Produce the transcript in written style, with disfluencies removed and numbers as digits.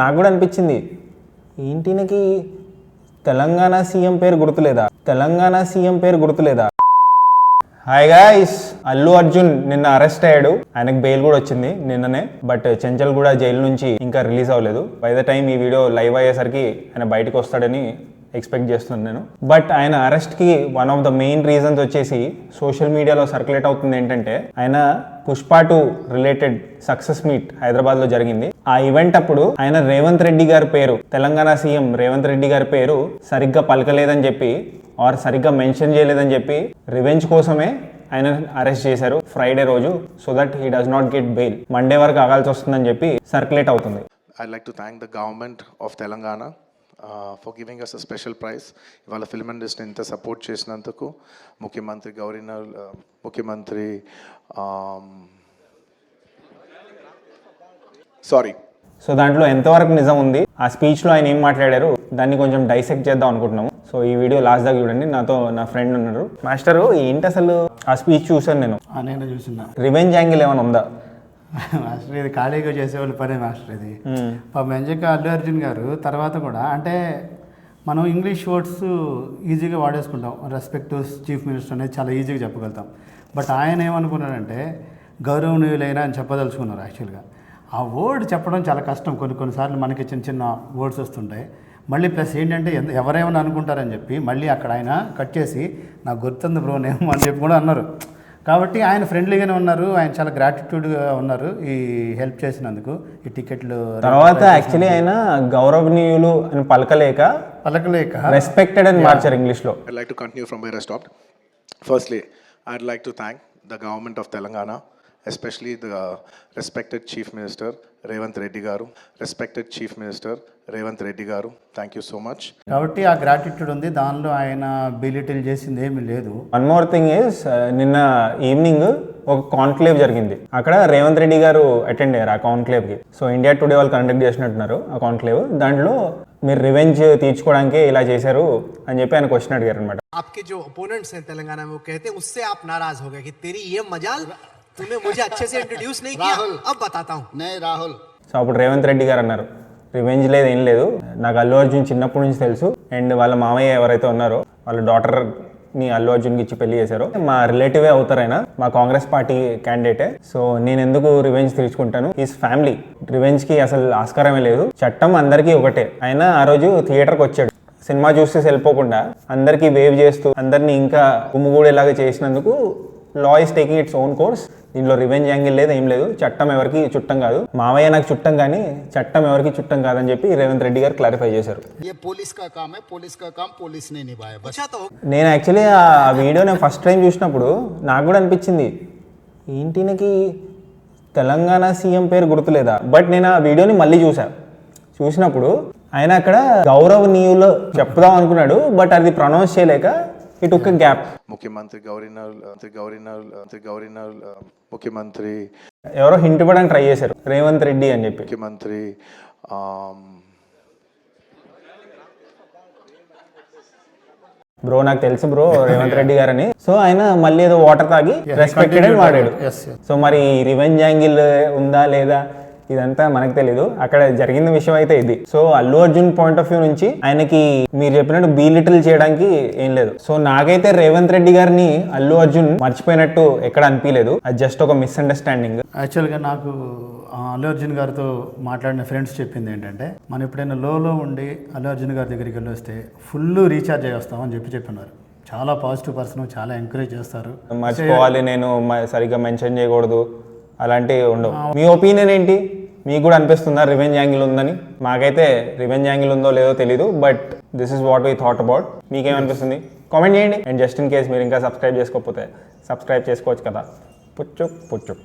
నాకు కూడా అనిపించింది, ఏంటినకి తెలంగాణ సీఎం పేరు గుర్తులేదా. హాయ్ గాయ్స్, అల్లు అర్జున్ నిన్న అరెస్ట్ అయ్యాడు. ఆయనకు బెయిల్ కూడా వచ్చింది నిన్ననే. బట్ చెంచల్ కూడా జైలు నుంచి ఇంకా రిలీజ్ అవ్వలేదు. బై ద టైం ఈ వీడియో లైవ్ అయ్యేసరికి ఆయన బయటకు వస్తాడని ఎక్స్పెక్ట్ చేస్తున్నాను నేను. బట్ ఆయన అరెస్ట్కి one of the main reasons వచ్చేసి సోషల్ మీడియాలో సర్క్యులేట్ అవుతుంది ఏంటంటే, ఆయన పుష్ప 2 రిలేటెడ్ సక్సెస్ మీట్ హైదరాబాద్లో జరిగింది. ఆ ఈవెంట్ అప్పుడు ఆయన రేవంత్ రెడ్డి గారి పేరు, తెలంగాణ సీఎం రేవంత్ రెడ్డి గారి పేరు సరిగ్గా పలకలేదని చెప్పి ఆర్ సరిగ్గా మెన్షన్ చేయలేదని చెప్పి రివెంజ్ కోసమే ఆయన అరెస్ట్ చేశారు ఫ్రైడే రోజు. So that he does not get bail. Monday వరకు ఆగాల్సి వస్తుందని చెప్పి సర్క్యులేట్ అవుతుంది. I'd like to thank the government of Telangana for giving us a special prize. ఇవాళ ఫిల్మ్ ఇండస్ట్రీ ఇంత సపోర్ట్ చేసినందుకు ముఖ్యమంత్రి గవర్నర్, ముఖ్యమంత్రి సో దాంట్లో ఎంతవరకు నిజం ఉంది, ఆ స్పీచ్లో ఆయన ఏం మాట్లాడారు, దాన్ని కొంచెం డైసెక్ట్ చేద్దాం అనుకుంటున్నాము. సో ఈ వీడియో లాస్ట్ దాకా చూడండి. నాతో నా ఫ్రెండ్ ఉన్నారు. మాస్టర్ ఏంటి అసలు ఆ స్పీచ్ చూసాను నేను చూసిన రివెంజ్ యాంగిల్ ఏమైనా ఉందా మాస్టర్? ఇది ఖాళీగా చేసేవాళ్ళు పనే మాస్టర్ ఇది. పాపం ఎంజాయ్గా అల్లు అర్జున్ గారు తర్వాత కూడా, అంటే మనం ఇంగ్లీష్ వర్డ్స్ ఈజీగా వాడేసుకుంటాం. రెస్పెక్ట్ టు చీఫ్ మినిస్టర్ అనేది చాలా ఈజీగా చెప్పగలుగుతాం. బట్ ఆయన ఏమనుకున్నాడంటే గౌరవనీయులైన అని చెప్పదలుచుకున్నారు. యాక్చువల్గా ఆ వర్డ్ చెప్పడం చాలా కష్టం. కొన్నిసార్లు మనకి చిన్న చిన్న వర్డ్స్ వస్తుంటాయి. మళ్ళీ ప్లస్ ఏంటంటే ఎవరేమని అనుకుంటారని చెప్పి మళ్ళీ అక్కడ ఆయన కట్ చేసి నాకు గుర్తుంది బ్రో నేమో అని చెప్పి కూడా అన్నారు. కాబట్టి ఆయన ఫ్రెండ్లీగానే ఉన్నారు, ఆయన చాలా గ్రాటిట్యూడ్గా ఉన్నారు ఈ హెల్ప్ చేసినందుకు. ఈ టికెట్లు తర్వాత యాక్చువల్లీ ఆయన గౌరవనీయులు అని పలకలేక రెస్పెక్టెడ్ అని మార్చారు ఇంగ్లీష్లో. I'd like to continue from where I stopped. Firstly, I'd like to thank the government of Telangana, especially the respected Chief Minister Revanth Reddy garu. Thank you so much. కాబట్టి ఆ gratitude ఉంది, దానిలో ఆయన belittle చేసింది ఏమీ లేదు. One more thing is, నిన్న evening ఒక కాన్క్లేవ్ జరిగింది. అక్కడ రేవంత్ రెడ్డి గారు అటెండ్ అయ్యారు ఆ కాన్క్లేవ్కి. సో ఇండియా టుడే వాళ్ళు కండక్ట్ చేసినట్టున్నారు ఆ కాన్క్లేవ్. దాంట్లో మీరు రివెంజ్ తీర్చుకోవడానికి ఇలా చేశారు అని చెప్పి ఆయన క్వశ్చన్ అడిగారు అనమాట. आपके जो ओपोनेंट्स हैं तेलंगाना में वो कहते हैं उससे आप नाराज हो गए कि तेरी ये मजाल तूने मुझे अच्छे से इंट्रोड्यूस नहीं किया, अब बताता हूं. नहीं राहुल. సో అప్పుడు రేవంత్ రెడ్డి గారు అన్నారు, రివెంజ్ లేదు ఏం లేదు, నాకు అల్లు అర్జున్ చిన్నప్పటి నుంచి తెలుసు. అండ్ వాళ్ళ మామయ్య ఎవరైతే ఉన్నారో వాళ్ళ డాటర్ని అల్లు అర్జున్కి ఇచ్చి పెళ్లి చేశారో మా రిలేటివే అవుతారైనా, మా కాంగ్రెస్ పార్టీ క్యాండిడేటే. సో నేను ఎందుకు రివెంజ్ తీర్చుకుంటాను, ఈజ్ ఫ్యామిలీ. రివెంజ్కి అసలు ఆస్కారమే లేదు, చట్టం అందరికీ ఒకటే. ఆయన ఆ రోజు థియేటర్కి వచ్చాడు, సినిమా చూస్తే వెళ్ళిపోకుండా అందరికీ వేవ్ చేస్తూ అందరినీ ఇంకా గుమ్ముగూడేలాగా చేసినందుకు law is taking its own course. దీనిలో రివెంజ్ యాంగిల్ లేదు ఏం లేదు. చట్టం ఎవరికి చుట్టం కాదు, మావయ్య నాకు చుట్టం కానీ చట్టం ఎవరికి చుట్టం కాదని చెప్పి రేవంత్ రెడ్డి గారు క్లారిఫై చేశారు. నేను యాక్చువల్లీ ఆ వీడియో నేను ఫస్ట్ టైం చూసినప్పుడు నాకు కూడా అనిపించింది, ఏంటినకి తెలంగాణ సీఎం పేరు గుర్తులేదా. బట్ నేను ఆ వీడియోని మళ్ళీ చూసినప్పుడు ఆయన అక్కడ గౌరవనీయులు చెప్దాం అనుకున్నాడు, బట్ అది ప్రొనౌన్స్ చేయలేక ఇట్ టుక్ ఎ గ్యాప్. ముఖ్యమంత్రి ఎవరో హింట్ ఇవ్వడానికి ట్రై చేశారు, రేవంత్ రెడ్డి అని చెప్పి. ముఖ్యమంత్రి బ్రో నాకు తెలుసు బ్రో రేవంత్ రెడ్డి గారని. సో ఆయన మళ్ళీ ఏదో వాటర్ తాగి రెస్పెక్టెడ్ అని వాడాడు. సో మరి రివెంజ్ యాంగిల్ ఉందా లేదా ఇదంతా మనకు తెలీదు. అక్కడ జరిగిన విషయం అయితే ఇది. So Allu Arjun point of view నుంచి ఆయనకి మీరు చెప్పినట్టు బీలిటిల్ చేయడానికి ఏం లేదు. సో నాకైతే రేవంత్ రెడ్డి గారిని అల్లు అర్జున్ మర్చిపోయినట్టు ఎక్కడ అనిపించలేదు. అది జస్ట్ ఒక మిస్అండర్స్టాండింగ్. యాక్చువల్గా నాకు అల్లు అర్జున్ గారితో మాట్లాడిన ఫ్రెండ్స్ చెప్పింది ఏంటంటే, మనం ఎప్పుడైనా లోలో ఉండి అల్లు అర్జున్ గారి దగ్గరికి వెళ్ళి వస్తే ఫుల్ రీఛార్జ్ చేస్తామని చెప్పినారు. చాలా పాజిటివ్ పర్సన్, చాలా ఎంకరేజ్ చేస్తారు. మర్చిపోవాలి, నేను సరిగ్గా మెన్షన్ చేయకూడదు అలాంటివి ఉండవు. మీ ఒపీనియన్ ఏంటి? మీకు కూడా అనిపిస్తుందా రివెంజ్ యాంగిల్ ఉందని? మాకైతే రివెంజ్ యాంగిల్ ఉందో లేదో తెలీదు, but this is what we thought about. మీకేమనిపిస్తుంది కామెంట్ చేయండి. అండ్ జస్ట్ ఇన్ కేస్ మీరు ఇంకా సబ్స్క్రైబ్ చేసుకోకపోతే సబ్స్క్రైబ్ చేసుకోవచ్చు కదా. పుచ్చుక్ పుచ్చుక్.